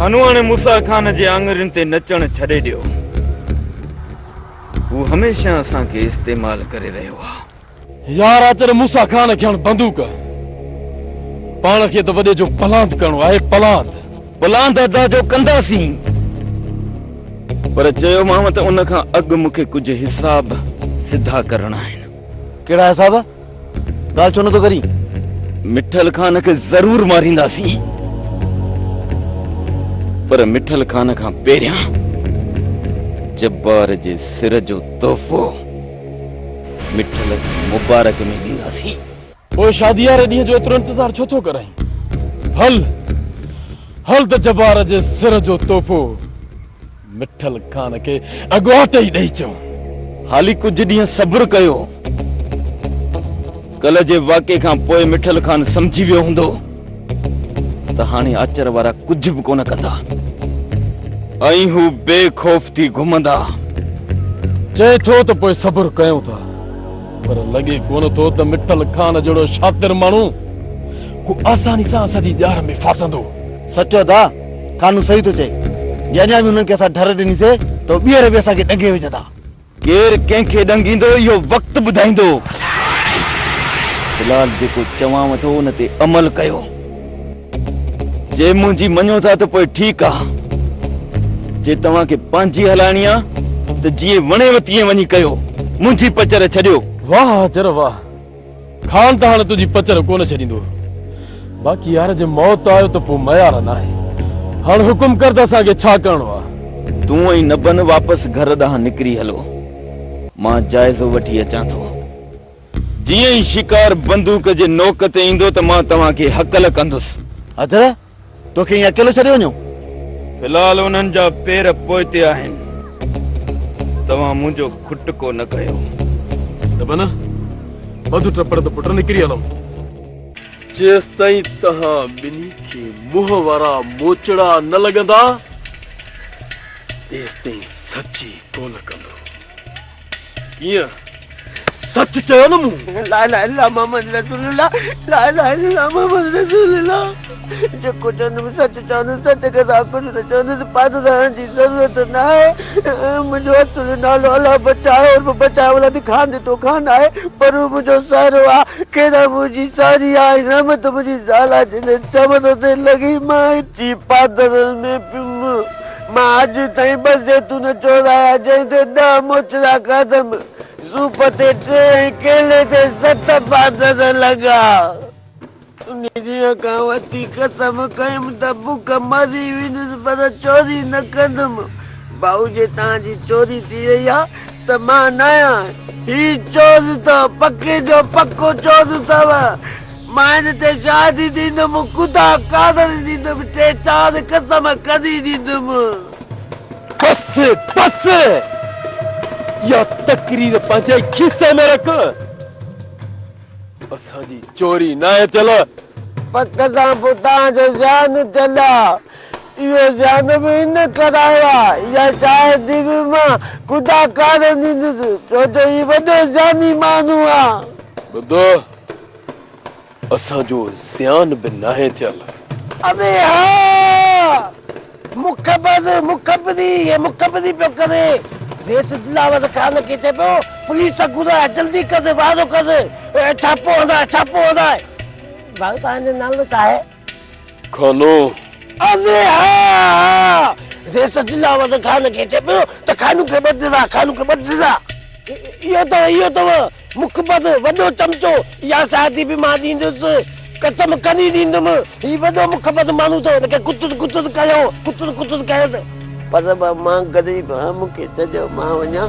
हनुआने मूसा खान जे आंगुरियुनि ते नचण छॾे ॾियो। वो हमेशा असां खे इस्तेमाल करे रहियो आहे। यार अचर मूसा खान खे बंदूक पाण खे त वॾे जो पलांद करणो आहे। पलांद अदा जो कंदासीं, पर चयोमांव त उन खां अॻु मूंखे कुझु हिसाब सिधा करणा आहिनि। कहिड़ा हिसाब? ॻाल्हि छो नथो करी? मिठल खान खे ज़रूर मारींदासीं, पर मिठल खान खां पहिरियां जब्बार जे सिर जो तोहफ़ो मिठल मुबारक में ॾींदासीं। पोइ शादी वारे ॾींहं जो एतिरो इंतज़ार छो थो कराई? हल त जब्बार जे सिर जो तोहफ़ो मिठल खान खे अॻुवाट ई ॾेई चऊं। हाली कुझु ॾींहं सब्र कयो। कल्ह जे वाक़े खां पोइ मिठल खान समझी वियो हूंदो त हाणे आचर वारा कुझु बि कोन कंदा ऐं हू बेखौफ़ थी घुमंदा। चए थो त पोइ सब्र कयूं था, पर लॻे कोन थो त मिठल खान जहिड़ो शातिर माण्हू को आसानी सां असांजी ॼाण में फासंदो। सचो दा, खानू सही तो चए। जॾहिं बि उन्हनि खे असां ढर ॾिनीसीं त ॿीहर बि असांखे ॾंगे विझंदा। केरु कंहिंखे ॾंगींदो इहो वक़्तु ॿुधाईंदो। फ़िलहाल जेको चवांव थो उन ते अमल कयो। जे मुंहिंजी मञो था त पोइ ठीकु आहे, जे तव्हांखे पंहिंजी हलाइणी आहे त जीअं वणेव तीअं वञी कयो। मुंहिंजी पचर छॾियो। वाह अचर वाह, खान त हाणे तुंहिंजी पचर कोन छॾींदो। बाक़ी यार जे मौत आयो त पोइ मयार न आहे। हाणे हुकुम कर त असांखे छा करणो आहे? तूं ऐं नबन वापसि घर ॾांहुं निकिरी हलो। मां जाइज़ो वठी अचां थो। जीअं ई शिकार बंदूक जे नोक ते ईंदो त मां तव्हांखे हकल कंदुसि। अचर तोखे ईअं अकेलो छॾे वञो? फ़िलहाल उन्हनि जा पेर पोइते आहिनि। तव्हां मुंहिंजो खुटको न कयो। नबन मधु टपड़ त पुट निकिरी हलूं। जेस ताईं तहां ॿिन्ही खे मुंहं वारा मोचड़ा न लॻंदा तेस ताईं सची कोन कंदो। कीअं सच चयो न मूं? ला इलाहा इल्लल्लाह मोहम्मद रसूलुल्लाह, ला इलाहा इल्लल्लाह मोहम्मद रसूलुल्लाह। जेको चवंदुमि सच चवंदुसि, सच खे सां कुझु न चवंदुसि। पाद थियण जी ज़रूरत न आहे। मुंहिंजो असुलु नालो अलाह बचाए और बचाए वाला दी खान तो खान आहे, पर हू मुंहिंजो सारो आहे। केॾा मुंहिंजी सारी आहे रहमत मुंहिंजी ज़ाला जिन चमन ते लॻी। मां अची पादरनि में पियुमि। मां अॼु ताईं ॿ ज़ैतून चोराया, जंहिं ते 10 मोचड़ा खाधमि। सूप ते 3, केले ते 7 पादर लॻा। उन ॾींहं खां वठी कसम कयमि त बुख मरी वेंदुसि, पर चोरी न कंदुमि। भाऊ जे तव्हांजी चोरी थी वई आहे त मां न आहियां। ही चोर अथव, पके जो पको चोर अथव। मां हिन ते शादी ॾींदुमि, ख़ुदा कादर ॾींदुमि, 3-4 कसम कढी ॾींदुमि। बस बस, या तकरीर पंहिंजे खीसे में रख। असांजी चोरी न आहे थियल। पक सां पोइ तव्हांजो ज़्यान थियल आहे। इहो ज़्यान बि हिन करायो आहे। इहा शादी बि मां ख़ुदा कादर ॾींदुसि, छो जो हीउ वॾो ज़्यानी माण्हू आहे। ॿुधो, असांजो ज़्यान बि न आहे थियल। अरे हा, मुखबरी पियो करे। देश दिलावर खान खे चए पियो पुलिस घुराए, जल्दी कर, वारो कर, छापो हणाए। भाऊ तव्हांजो नालो छा आहे? खानो। अरे हा, देश दिलावर खान खे चए पियो त खानू खे बदिरा। इहो अथव मुखबत, वॾो चमचो। इहा शादी बि मां ॾींदुसि, कसम कढी ॾींदुमि। हीउ वॾो मुखबत माण्हू अथव, हिनखे कुतुर कयोसि। पर मां ग़रीब आहियां, मूंखे चयो मां वञा।